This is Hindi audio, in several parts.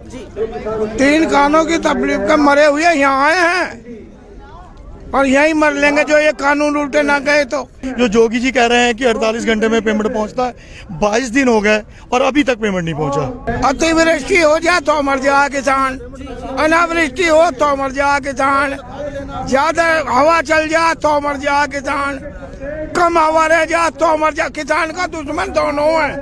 3 कानों की तकलीफ का मरे हुए यहाँ आए हैं और यहीं मर लेंगे जो ये कानून उल्टे ना गए तो। जो जोगी जी कह रहे हैं कि 48 घंटे में पेमेंट पहुंचता है, 22 दिन हो गए और अभी तक पेमेंट नहीं पहुंचा। अतिवृष्टि हो जाए तो मर जाए किसान, अनावृष्टि हो तो मर जाए किसान, ज्यादा हवा चल जाए तो मर जाए किसान, कम हवा रह जाए तो मर जाए। किसान का दुश्मन दोनों है,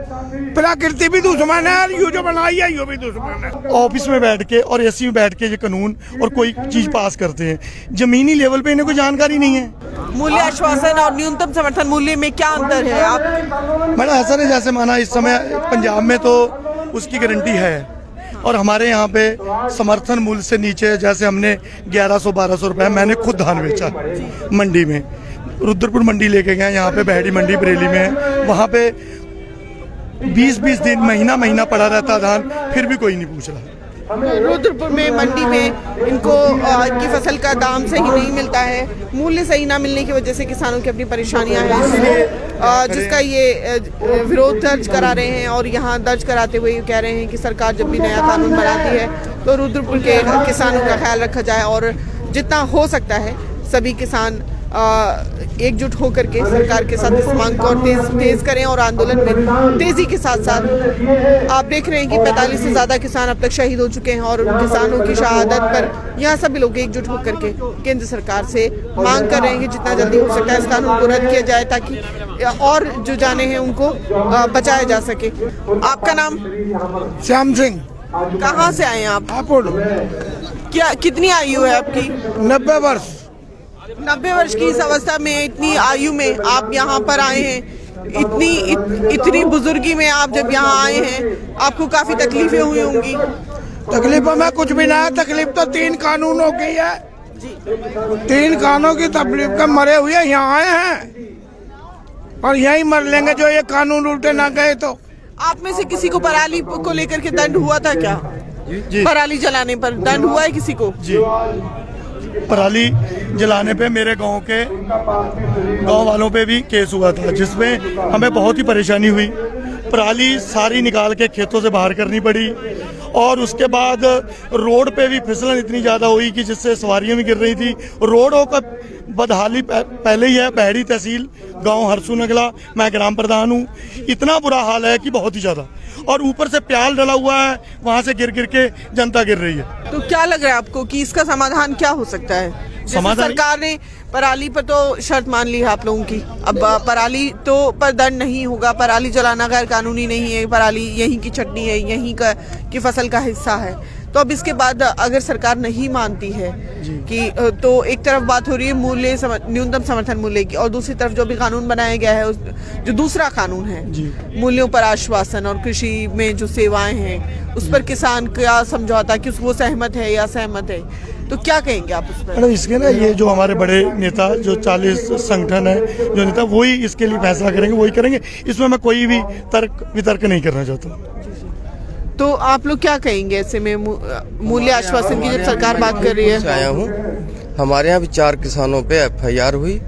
प्रकृति भी दुश्मन है और यू जो बनाई है यू भी दुश्मन है। ऑफिस में बैठ के और एसी में बैठ के ये कानून और कोई चीज पास करते हैं, जमीनी लेवल पे इन्हें कोई जानकारी नहीं है। मूल्य आश्वासन और न्यूनतम समर्थन मूल्य में क्या अंतर है? आप मैंने ऐसा नहीं जैसे माना इस समय पंजाब में तो उसकी गारंटी है और हमारे यहाँ पे समर्थन मूल्य से नीचे, जैसे हमने 1100-1200 रुपए मैंने खुद धान बेचा मंडी में, रुद्रपुर मंडी लेके गए, यहाँ पे बहड़ी मंडी बरेली में है, वहाँ पे 20-20 दिन महीना पड़ा रहता धान, फिर भी कोई नहीं पूछ रहा। रुद्रपुर में मंडी में इनको इनकी फसल का दाम सही नहीं मिलता है, मूल्य सही ना मिलने की वजह से किसानों की अपनी परेशानियां हैं, जिसका ये विरोध दर्ज करा रहे हैं। और यहाँ दर्ज कराते हुए कह रहे हैं कि सरकार जब भी नया कानून बनाती है तो रुद्रपुर के किसानों का ख्याल रखा जाए और जितना हो सकता है सभी किसान एकजुट होकर के सरकार के साथ इस मांग को और तेज करें और आंदोलन में तेजी के साथ साथ। आप देख रहे हैं कि 45 से ज्यादा किसान अब तक शहीद हो चुके हैं और उन किसानों की शहादत पर यहाँ सभी लोग एकजुट होकर के केंद्र सरकार से मांग कर रहे हैं कि जितना जल्दी हो सकता है इस कानून को रद्द किया जाए ताकि और जो जाने हैं उनको बचाया जा सके। आपका नाम? श्याम सिंह। कहाँ से आए हैं आप? क्या कितनी आयु है आपकी? 90 वर्ष। 90 वर्ष की इस अवस्था में, इतनी आयु में आप यहाँ पर आए हैं, इतनी बुजुर्गी में आप जब यहाँ आए हैं आपको काफी तकलीफें हुई होंगी। तकलीफों में कुछ भी ना है, तकलीफ तो 3 कानूनों की है। 3 कानूनों की तकलीफ का मरे हुए यहाँ आए हैं और यहीं मर लेंगे जो ये कानून उल्टे ना गए तो। आप में से किसी को पराली को लेकर के दंड हुआ था क्या? जी। पराली जलाने पर दंड हुआ है किसी को? जी, पराली जलाने पे मेरे गांव वालों पे भी केस हुआ था, जिसमें हमें बहुत ही परेशानी हुई। पराली सारी निकाल के खेतों से बाहर करनी पड़ी और उसके बाद रोड पे भी फिसलन इतनी ज़्यादा हुई कि जिससे सवारियां भी गिर रही थी। रोडों का बदहाली पहले ही है, बहड़ी तहसील गांव हरसू नगला, मैं ग्राम प्रधान हूँ। इतना बुरा हाल है कि बहुत ही ज़्यादा, और ऊपर से प्याल डला हुआ है, वहाँ से गिर के जनता गिर रही है। तो क्या लग रहा है आपको कि इसका समाधान क्या हो सकता है? समाधान सरकार ने पराली पर तो शर्त मान ली है आप लोगों की, अब पराली तो पर दंड नहीं होगा, पराली जलाना गैर कानूनी नहीं है, पराली यहीं की चटनी है, यहीं की फसल का हिस्सा है। तो अब इसके बाद अगर सरकार नहीं मानती है कि तो एक तरफ बात हो रही है न्यूनतम समर्थन मूल्य की और दूसरी तरफ जो भी कानून बनाया गया है जो दूसरा कानून है मूल्यों पर आश्वासन और कृषि में जो सेवाएं हैं उस पर किसान का समझौता कि वो सहमत है या सहमत है, तो क्या कहेंगे आप उस पर? इसके ना ये जो हमारे बड़े नेता जो 40 संगठन है जो नेता वही इसके लिए फैसला करेंगे, वही करेंगे। इसमें मैं कोई भी तर्क वितर्क नहीं करना चाहता। तो आप लोग क्या कहेंगे ऐसे में मूल्य आश्वासन की जब सरकार बात कर रही है? आया हूँ, हमारे यहाँ भी 4 किसानों पे FIR हुई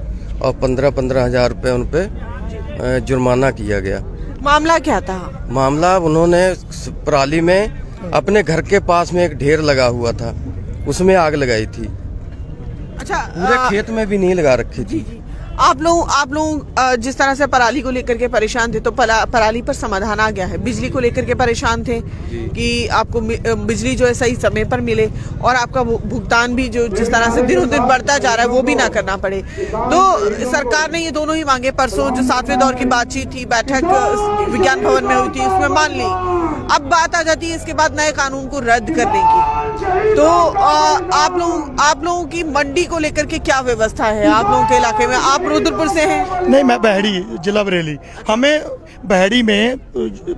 और 15-15 हजार रुपये उन पे जुर्माना किया गया। मामला क्या था? मामला उन्होंने पराली में अपने घर के पास में एक ढेर लगा हुआ था, उसमें आग लगाई थी। अच्छा, पूरे खेत में भी नहीं लगा रखी थी। आप लोग जिस तरह से पराली को लेकर के परेशान थे तो पराली पर समाधान आ गया है। बिजली को लेकर के परेशान थे कि आपको बिजली जो है सही समय पर मिले और आपका भुगतान भी जो जिस तरह से दिनों दिन बढ़ता जा रहा है वो भी ना करना पड़े। तो सरकार ने ये दोनों ही मांगे परसों जो 7वें दौर की बातचीत थी, बैठक विज्ञान भवन में हुई थी, उसमें मान ली। अब बात आ जाती है इसके बाद नए कानून को रद्द करने की। तो आप लोगों की मंडी को लेकर के क्या व्यवस्था है आप लोगों के इलाके में? आप रुद्रपुर से हैं? नहीं, मैं बहड़ी, जिला बरेली। हमें बहड़ी में,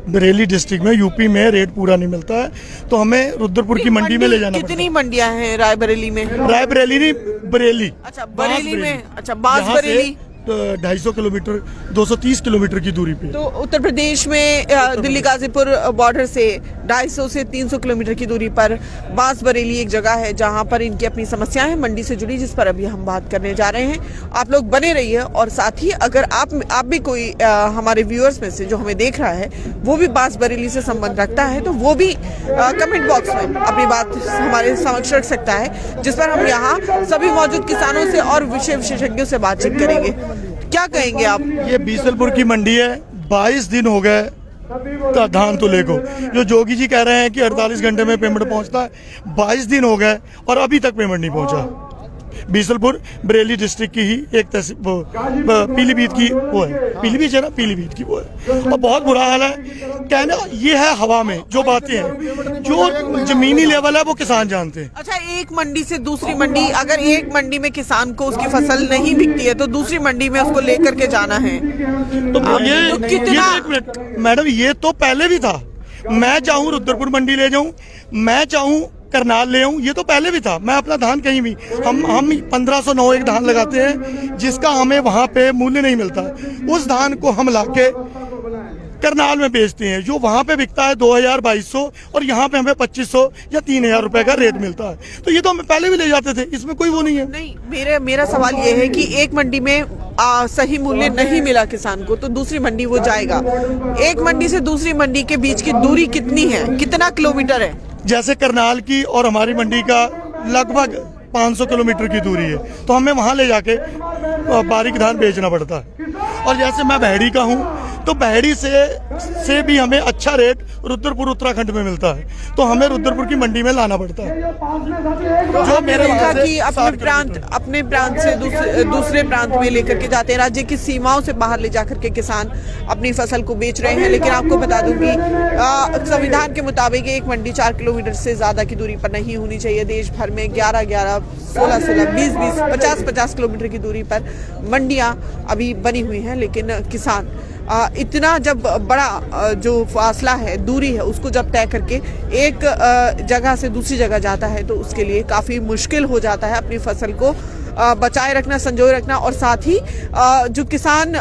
बरेली डिस्ट्रिक्ट में, यूपी में रेट पूरा नहीं मिलता है, तो हमें रुद्रपुर की मंडी में ले जाना पड़ता है। कितनी मंडियां हैं रायबरेली में? रायबरेली नहीं, बरेली। अच्छा, बरेली में। अच्छा, बांस बरेली। 250 किलोमीटर 230 किलोमीटर की दूरी पे। तो उत्तर प्रदेश में दिल्ली गाजीपुर बॉर्डर से 250 से 300 किलोमीटर की दूरी पर बांसबरेली एक जगह है जहां पर इनकी अपनी समस्याएं हैं मंडी से जुड़ी, जिस पर अभी हम बात करने जा रहे हैं। आप लोग बने रहिए, और साथ ही अगर आप भी कोई हमारे व्यूअर्स में से जो हमें देख रहा है वो भी बांसबरेली से संबंध रखता है तो वो भी कमेंट बॉक्स में अपनी बात हमारे समक्ष रख सकता है, जिस पर हम यहाँ सभी मौजूद किसानों से और विषय विशेषज्ञों से बातचीत करेंगे। क्या कहेंगे आप? ये बीसलपुर की मंडी है, 22 दिन हो गए धान तुले को। जो जोगी जी कह रहे हैं कि 48 घंटे में पेमेंट पहुंचता है, 22 दिन हो गए और अभी तक पेमेंट नहीं पहुंचा। बीसलपुर बरेली डिस्ट्रिक्ट की ही एक तहसील पीलीभीत की वो है, पीलीभीत है ना, पीलीभीत की वो है। और बहुत बुरा हाल है। कहना ये है हवा में जो बातें हैं, जो जमीनी लेवल है वो किसान जानते हैं। अच्छा, एक मंडी से दूसरी मंडी, अगर एक मंडी में किसान को उसकी फसल नहीं बिकती है तो दूसरी मंडी में उसको लेकर के जाना है तो ये कितना? एक मिनट मैडम, ये तो पहले भी था। मैं चाहूँ रुद्रपुर मंडी ले जाऊँ, मैं चाहूँ करनाल ले आऊँ, ये तो पहले भी था। मैं अपना धान कहीं भी, हम 1509 एक धान लगाते हैं जिसका हमें वहाँ पे मूल्य नहीं मिलता। उस धान को हम लाके करनाल में बेचते हैं, जो वहाँ पे बिकता है 2200 और यहाँ पे हमें 2500 या 3000 रुपए का रेट मिलता है। तो ये तो हम पहले भी ले जाते थे, इसमें कोई वो नहीं है। नहीं, मेरा सवाल ये है कि एक मंडी में सही मूल्य नहीं मिला किसान को तो दूसरी मंडी वो जाएगा। एक मंडी से दूसरी मंडी के बीच की दूरी कितनी है, कितना किलोमीटर है? जैसे करनाल की और हमारी मंडी का लगभग 500 किलोमीटर की दूरी है, तो हमें वहाँ ले जाके बारीक धान बेचना पड़ता है। और जैसे मैं बहड़ी का हूँ तो बहड़ी से भी हमें अच्छा रेट रुद्रपुर उत्तराखंड में मिलता है, तो हमें रुद्रपुर की मंडी में लाना पड़ता है। जो मेरे देखा कि अपने प्रांत से दूसरे प्रांत में लेकर के जाते हैं, राज्य की सीमाओं से बाहर ले जाकर के किसान अपनी फसल को बेच रहे हैं। लेकिन आपको बता दूं कि संविधान के मुताबिक एक मंडी 4 किलोमीटर से ज्यादा की दूरी पर नहीं होनी चाहिए। देश भर में 11-11, 16-16, 20-20, 50-50 किलोमीटर की दूरी पर मंडियां अभी बनी हुई हैं, लेकिन किसान इतना जब बड़ा जो फासला है, दूरी है, उसको जब तय करके एक जगह से दूसरी जगह जाता है तो उसके लिए काफ़ी मुश्किल हो जाता है अपनी फसल को बचाए रखना, संजोए रखना। और साथ ही जो किसान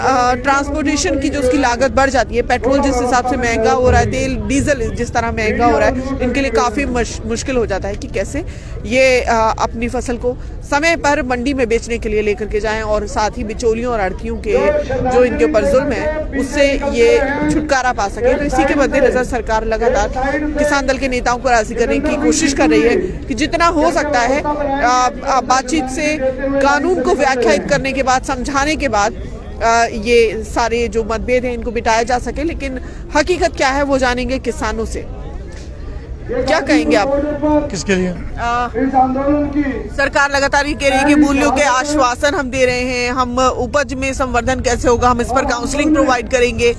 ट्रांसपोर्टेशन की जो उसकी लागत बढ़ जाती है, पेट्रोल जिस हिसाब से महंगा हो रहा है, तेल डीजल जिस तरह महंगा हो रहा है, इनके लिए काफ़ी मुश्किल हो जाता है कि कैसे ये अपनी फसल को समय पर मंडी में बेचने के लिए लेकर के जाएं। और साथ ही बिचौलियों और आढ़तियों के जो इनके ऊपर जुल्म है उससे ये छुटकारा पा सके। तो इसी के मद्देनजर सरकार लगातार किसान दल के नेताओं को राजी करने की कोशिश कर रही है कि जितना हो सकता है बातचीत से, कानून को व्याख्यायित करने के बाद, समझाने के बाद ये सारे जो मतभेद हैं इनको मिटाया जा सके। लेकिन हकीकत क्या है वो जानेंगे किसानों से। क्या कहेंगे आप? किसके लिए? सरकार लगातार ये कह रही है कि मूल्यों के आश्वासन हम दे रहे हैं, हम उपज में संवर्धन कैसे होगा, हम इस पर काउंसलिंग प्रोवाइड करेंगे।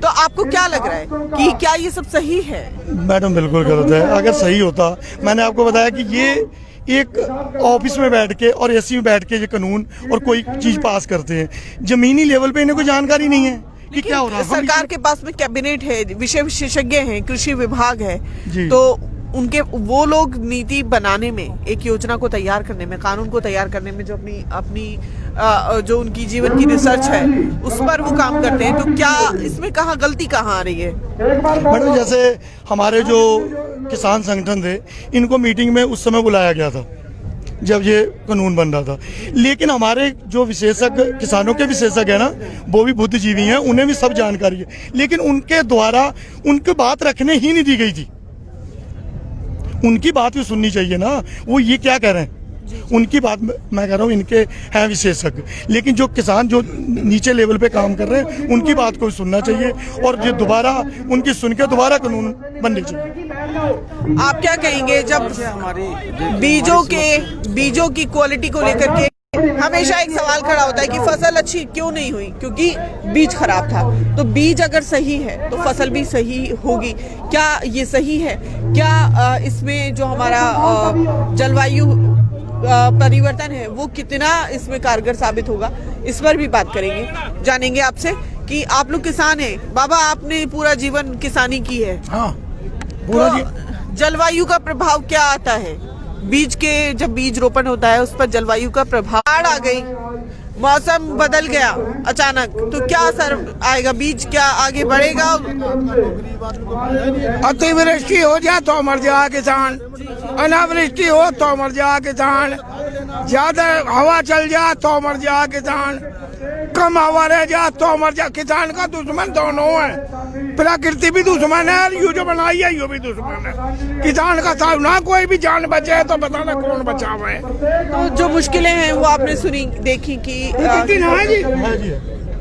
तो आपको क्या लग रहा है कि क्या ये सब सही है? मैडम बिल्कुल गलत है। अगर सही होता, मैंने आपको बताया कि ये एक ऑफिस में बैठ के और एसी में बैठ के ये कानून और कोई चीज पास करते हैं, जमीनी लेवल पे इन्हें कोई जानकारी नहीं है कि क्या हो रहा है। सरकार के पास में कैबिनेट है, विषय विशेषज्ञ हैं, कृषि विभाग है, जी। तो उनके वो लोग नीति बनाने में, एक योजना को तैयार करने में, कानून को तैयार करने में जो अपनी जो उनकी जीवन की रिसर्च है उस पर वो काम करते हैं। तो क्या इसमें गलती कहाँ आ रही है? मैडम जैसे हमारे जो किसान संगठन थे, इनको मीटिंग में उस समय बुलाया गया था जब ये कानून बन रहा था, लेकिन हमारे जो विशेषज्ञ, किसानों के विशेषज्ञ है ना, वो भी बुद्धिजीवी हैं, उन्हें भी सब जानकारी है, लेकिन उनके द्वारा उनकी बात रखने ही नहीं दी गई थी। उनकी बात भी सुननी चाहिए ना, वो ये क्या कह रहे हैं, उनकी बात मैं कह रहा हूँ, इनके हैं विशेषज्ञ, लेकिन जो किसान जो नीचे लेवल पे काम कर रहे हैं उनकी बात को सुनना चाहिए और जो दोबारा उनकी सुन के दोबारा कानून बनने चाहिए। आप क्या कहेंगे जब बीजों की क्वालिटी को लेकर के हमेशा एक सवाल खड़ा होता है कि फसल अच्छी क्यों नहीं हुई? क्योंकि बीज खराब था। तो बीज अगर सही है तो फसल भी सही होगी। क्या ये सही है? क्या इसमें जो हमारा जलवायु परिवर्तन है वो कितना इसमें कारगर साबित होगा? इस पर भी बात करेंगे, जानेंगे आपसे कि आप लोग किसान हैं। बाबा, आपने पूरा जीवन किसानी की है। हाँ, पूरा तो जलवायु का प्रभाव क्या आता है? जब बीज रोपण होता है उस पर जलवायु का प्रभाव, बाढ़ आ गई, मौसम बदल गया अचानक, तो क्या असर आएगा? बीज क्या आगे बढ़ेगा? अतिवृष्टि हो जाए तो मर जाए किसान, अनावृष्टि हो तो मर जाए किसान, ज्यादा हवा चल जाए तो मर जाए किसान, कम हवा रह जाए तो मर जाए। किसान का दुश्मन दोनों है, प्रकृति भी दुश्मन है और ये जो बनाई है ये भी दुश्मन है। किसान का साथ ना कोई भी जान बचे तो बताना कौन बचावे। तो जो मुश्किलें हैं वो आपने सुनी देखी कि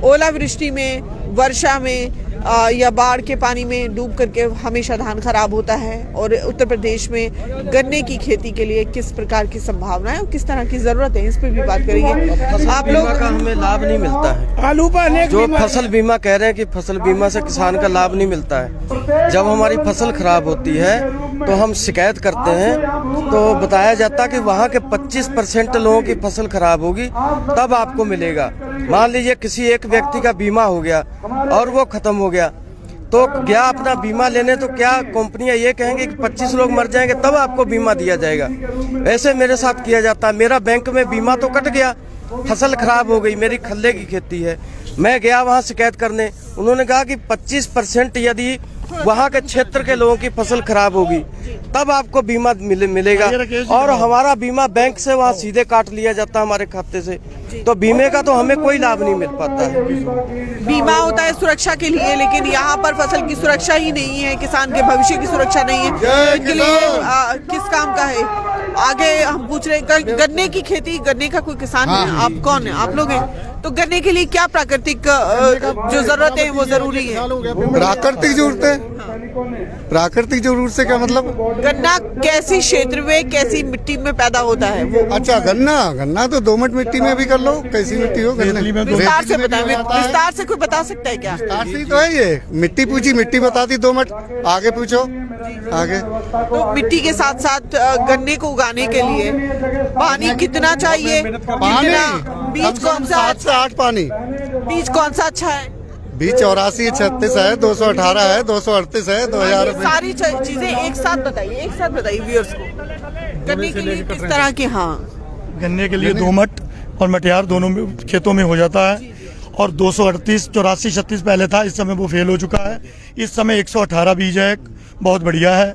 ओलावृष्टि में, वर्षा में या बाढ़ के पानी में डूब करके हमेशा धान खराब होता है, और उत्तर प्रदेश में गन्ने की खेती के लिए किस प्रकार की संभावना है और किस तरह की जरूरत है, इस पर भी बात करेंगे। आप लोग का हमें लाभ नहीं मिलता है। आलू पर जो फसल बीमा कह रहे हैं कि फसल बीमा से किसान का लाभ नहीं मिलता है। जब हमारी फसल खराब होती है तो हम शिकायत करते हैं तो बताया जाता है कि वहाँ के 25% लोगों की फसल खराब होगी तब आपको मिलेगा। मान लीजिए किसी एक व्यक्ति का बीमा हो गया और वो खत्म हो गया, तो गया अपना बीमा लेने, तो क्या कंपनियां ये कहेंगे कि 25 लोग मर जाएंगे तब आपको बीमा दिया जाएगा? ऐसे मेरे साथ किया जाता है। मेरा बैंक में बीमा तो कट गया, फसल खराब हो गई, मेरी खल्ले की खेती है, मैं गया वहाँ शिकायत करने, उन्होंने कहा कि 25% यदि वहाँ के क्षेत्र के लोगों की फसल खराब होगी तब आपको बीमा मिलेगा, और हमारा बीमा बैंक से वहाँ सीधे काट लिया जाता है हमारे खाते से, तो बीमे का तो हमें कोई लाभ नहीं मिल पाता है। बीमा होता है सुरक्षा के लिए, लेकिन यहाँ पर फसल की सुरक्षा ही नहीं है, किसान के भविष्य की सुरक्षा नहीं है। इनके लिए किस काम का है? आगे हम पूछ रहे हैं गन्ने की खेती, गन्ने का कोई किसान है? आप कौन है? आप लोग हैं। तो गन्ने के लिए क्या प्राकृतिक जो जरूरत है वो जरूरी है? प्राकृतिक जरूरत है। प्राकृतिक जरूरत से क्या मतलब? गन्ना कैसी क्षेत्र में, कैसी मिट्टी में पैदा होता है वो? अच्छा, गन्ना तो दोमट मिट्टी में भी कर लो, कैसी मिट्टी हो गन्ने। विस्तार से बताएं, विस्तार से कोई बता सकता है क्या? विस्तार से ही तो है ये। मिट्टी पूछी, मिट्टी बता दी दोमट। आगे पूछो, आगे। तो मिट्टी के साथ साथ गन्ने को उगाने के लिए पानी कितना चाहिए? बीज कौन सा? 7 से 8 पानी। बीज कौन सा अच्छा है? बीज 84, 36 है, 218 है, 238 है, 2000 ये सारी चीजें एक साथ बताइए व्यूअर्स को। गन्ने के लिए किस तरह के? हाँ, गन्ने के लिए दोमट और मटियार दोनों खेतों में हो जाता है, और 238, 84, 36 पहले था, इस समय वो फेल हो चुका है। इस समय 118 बीज है, बहुत बढ़िया है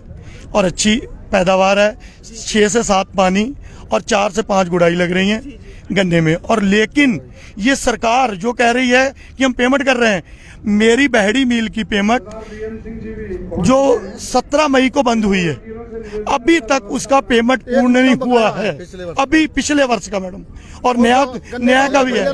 और अच्छी पैदावार है। 6 से 7 पानी और 4 से 5 गुड़ाई लग रही है गन्ने में। और लेकिन ये सरकार जो कह रही है कि हम पेमेंट कर रहे हैं, मेरी बहड़ी मिल की पेमेंट जो 17 मई को बंद हुई है, अभी तक उसका पेमेंट पूर्ण नहीं हुआ है, अभी पिछले वर्ष का मैडम। और नया का भी है,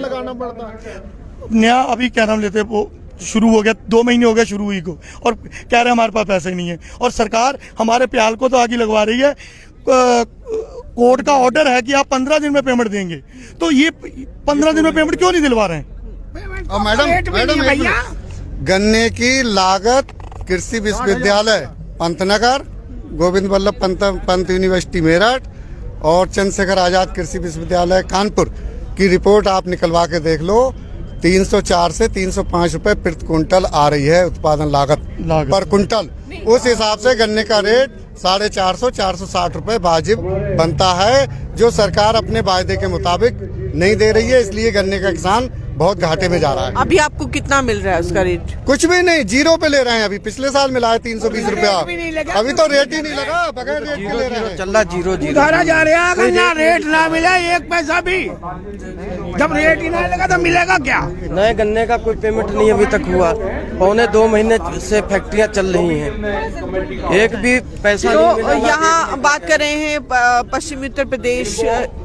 नया अभी क्या नाम लेते हैं वो शुरू हो गया, 2 महीने हो गए शुरू हुई को, और कह रहे हैं हमारे पास पैसे नहीं है। और सरकार हमारे प्याल को तो आगे लगवा रही है, कोर्ट का ऑर्डर है कि आप 15 दिन में पेमेंट देंगे, तो ये 15 दिन में पेमेंट क्यों नहीं दिलवा रहे हैं? और मैडम गन्ने की लागत कृषि विश्वविद्यालय पंतनगर, गोविंद वल्लभ पंत यूनिवर्सिटी मेरठ और चंद्रशेखर आजाद कृषि विश्वविद्यालय कानपुर की रिपोर्ट आप निकलवा के देख लो, 304 से 305 रुपए प्रति कुंटल आ रही है उत्पादन लागत पर कुंटल। उस हिसाब से गन्ने का रेट 450, 460 रुपए वाजिब बनता है, जो सरकार अपने वायदे के मुताबिक नहीं दे रही है। इसलिए गन्ने का किसान बहुत घाटे में जा रहा है। अभी आपको कितना मिल रहा है उसका रेट? कुछ भी नहीं, 0 पे ले रहे हैं। अभी पिछले साल मिला है 320 रुपया, अभी तो रेट ही नहीं लगा, बगैर रेट के ले रहे हैं। चल रहा 0 उधारा जा रहा है। गन्ना रेट ना मिले 1 पैसा भी, जब रेट ही नहीं लगा तो मिलेगा क्या? नए गन्ने का कोई पेमेंट नहीं अभी तक हुआ, 1.25 महीने से फैक्ट्रियां चल रही हैं, एक भी पैसा नहीं मिला। यहाँ बात कर रहे हैं पश्चिमी उत्तर प्रदेश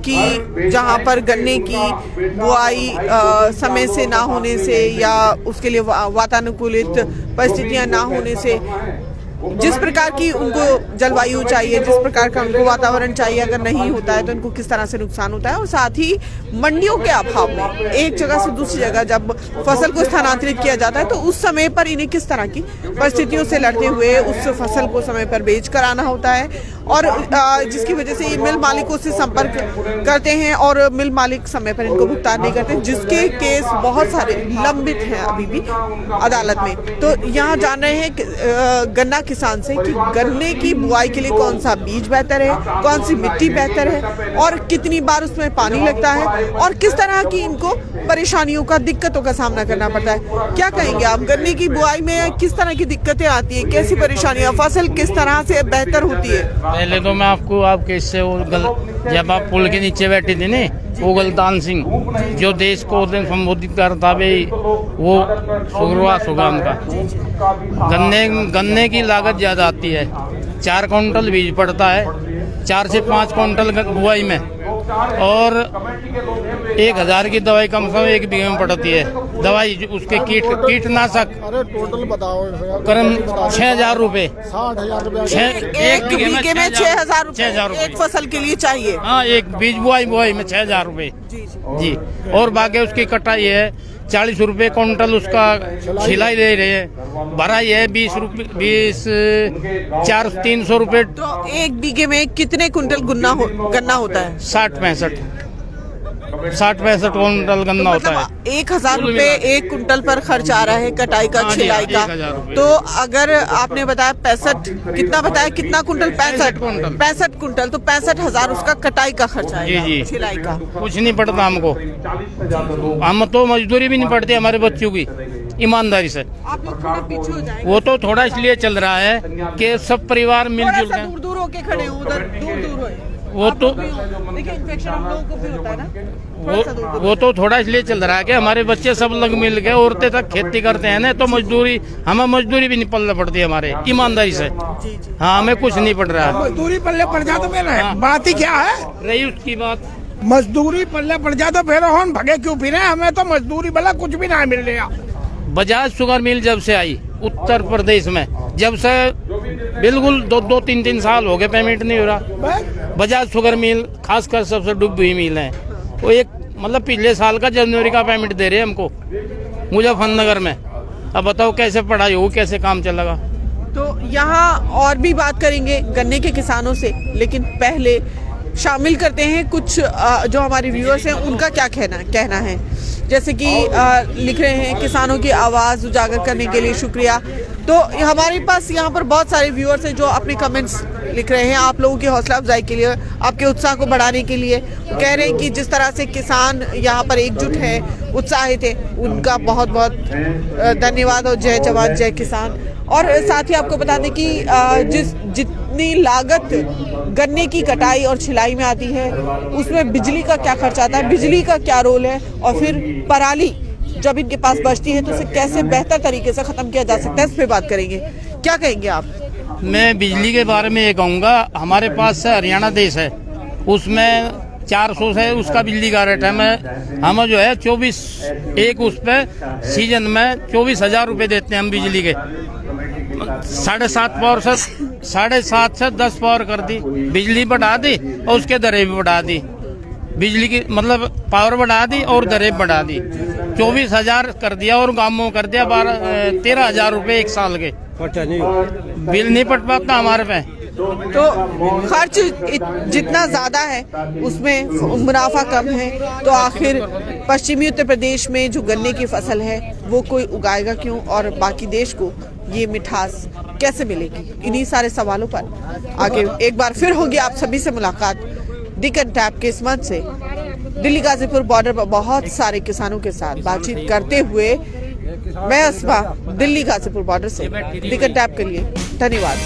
की, जहाँ पर गन्ने की बुआई समय से ना होने से या उसके लिए वातानुकूलित परिस्थितियां ना होने से, जिस प्रकार की उनको जलवायु चाहिए, जिस प्रकार का उनको वातावरण चाहिए, अगर नहीं होता है तो उनको किस तरह से नुकसान होता है। और साथ ही मंडियों के अभाव में एक जगह से दूसरी जगह जब फसल को स्थानांतरित किया जाता है तो उस समय पर इन्हें किस तरह की परिस्थितियों से लड़ते हुए उस फसल को समय पर बेच कर आना होता है। और जिसकी वजह से ये मिल मालिकों से संपर्क करते हैं और मिल मालिक समय पर इनको भुगतान नहीं करते, जिसके केस बहुत सारे लंबित हैं अभी भी अदालत में। तो यहाँ जान रहे हैं गन्ना किसान से कि गन्ने की बुआई के लिए कौन सा बीज बेहतर है, कौन सी मिट्टी बेहतर है और कितनी बार उसमें पानी लगता है और किस तरह की इनको परेशानियों का, दिक्कतों का सामना करना पड़ता है। क्या कहेंगे आप, गन्ने की बुआई में किस तरह की दिक्कतें आती हैं, कैसी परेशानियां, फसल किस तरह से बेहतर होती है? पहले तो मैं आपके इससे जब आप पुल के नीचे बैठी थी ना, वो गलतान सिंह जो देश को उस दिन संबोधित करता भाई, वो शुरुआत होगा उनका। गन्ने की लागत ज़्यादा आती है, 4 क्विंटल बीज पड़ता है, 4 से 5 क्विंटल बुआई में, और 1000 की दवाई कम से कम 1 बीघे में पड़ती है। दवाई उसके कीटनाशक टोटल बताओ करीब 6000 रुपये, एक बीघे में 6000 रुपये एक फसल के लिए चाहिए। हाँ, एक बीज बुआई में 6000 रुपये जी। और बाकी उसकी कटाई है 40 रुपये क्विंटल, उसका छिलाई ले रहे हैं, भराई है 300 रुपये। तो एक बीघे में कितने कुंटल गन्ना होता है? 60-65 क्विंटल गन्ना होता है। 1000 रुपये एक कुंटल पर खर्च आ रहा है कटाई का, छिलाई का। 1000 रुपये। तो अगर आपने बताया 65, कितना बताया, कितना कुंटल? 65 कुंटल, तो 65,000 उसका कटाई का खर्च आएगा, जी। छिलाई का। कुछ नहीं पड़ता हमको, हम तो मजदूरी भी नहीं पड़ती हमारे बच्चों की, ईमानदारी से। आप लोग थोड़ा पीछे हो जाएंगे। वो तो थोड़ा इसलिए चल रहा है कि सब परिवार मिलजुल के, दूर दूर होके खड़े हो, उधर दूर दूर हो। वो तो देखिए इन्फेक्शन हम लोगों को भी होता है ना। वो तो थोड़ा इसलिए चल रहा है कि हमारे बच्चे सब लोग मिल के, औरतें तक खेती करते हैं ना, तो हमें मजदूरी भी नहीं पड़ना पड़ती है हमारे, ईमानदारी से। हाँ, हमें कुछ नहीं पड़ रहा है। मजदूरी पल्ले पड़ जाए तो मेरा है, बात ही क्या है? रही उसकी बात, मजदूरी पल्ले पड़ जाए तो फिर हम भगे क्यों फिरे? हमें तो मजदूरी वाला कुछ भी नहीं मिल रहा। बजाज शुगर मिल जब से आई उत्तर प्रदेश में, जब से बिल्कुल 2-3 साल हो गए पेमेंट नहीं हो रहा। बजाज शुगर मिल खासकर सबसे डूबी हुई मिल है, वो एक मतलब पिछले साल का जनवरी का पेमेंट दे रहे हैं हमको मुजफ्फरनगर में। अब बताओ कैसे पढ़ाई हो, कैसे काम चलेगा? तो यहाँ और भी बात करेंगे गन्ने के किसानों से, लेकिन पहले शामिल करते हैं कुछ जो हमारे व्यूअर्स हैं उनका क्या कहना है। जैसे कि लिख रहे हैं किसानों की आवाज़ उजागर करने के लिए शुक्रिया। तो हमारे पास यहाँ पर बहुत सारे व्यूअर्स हैं जो अपने कमेंट्स लिख रहे हैं आप लोगों की हौसला अफजाई के लिए, आपके उत्साह को बढ़ाने के लिए। कह रहे हैं कि जिस तरह से किसान यहाँ पर एकजुट है, उत्साहित है, उनका बहुत बहुत धन्यवाद और जय जवान जय किसान। और साथ ही आपको बता दें कि जितनी लागत गन्ने की कटाई और छिलाई में आती है, उसमें बिजली का क्या खर्च आता है, बिजली का क्या रोल है, और फिर पराली जब इनके पास बचती है तो उसे कैसे बेहतर तरीके से ख़त्म किया जा सकता है, इस पे बात करेंगे। क्या कहेंगे आप? मैं बिजली के बारे में ये कहूँगा, हमारे पास से हरियाणा देश है, उसमें 400 से उसका बिजली का रेट है। हम जो है 24 एक उस पर सीजन में 24,000 रुपये देते हैं हम बिजली के। 7.5 पावर से 7.5 से 10 पावर कर दी, बिजली बढ़ा दी और उसके दरें भी बढ़ा दी। बिजली की मतलब पावर बढ़ा दी और दरें बढ़ा दी। 24,000 कर दिया और गांवों कर दिया 13,000 रुपये एक साल के। बिल नहीं पट पाता हमारे पे। तो खर्च जितना ज़्यादा है उसमें मुनाफा कम है, तो आखिर पश्चिमी उत्तर प्रदेश में जो गन्ने की फसल है वो कोई उगाएगा क्यों, और बाकी देश को ये मिठास कैसे मिलेगी? इन्हीं सारे सवालों पर आगे एक बार फिर होगी आप सभी से मुलाकात दिकन टैप के इस मंच से। दिल्ली गाजीपुर बॉर्डर पर बहुत सारे किसानों के साथ बातचीत करते हुए मैं अस्मा, दिल्ली गाजीपुर बॉर्डर से दिकन टैप के लिए धन्यवाद।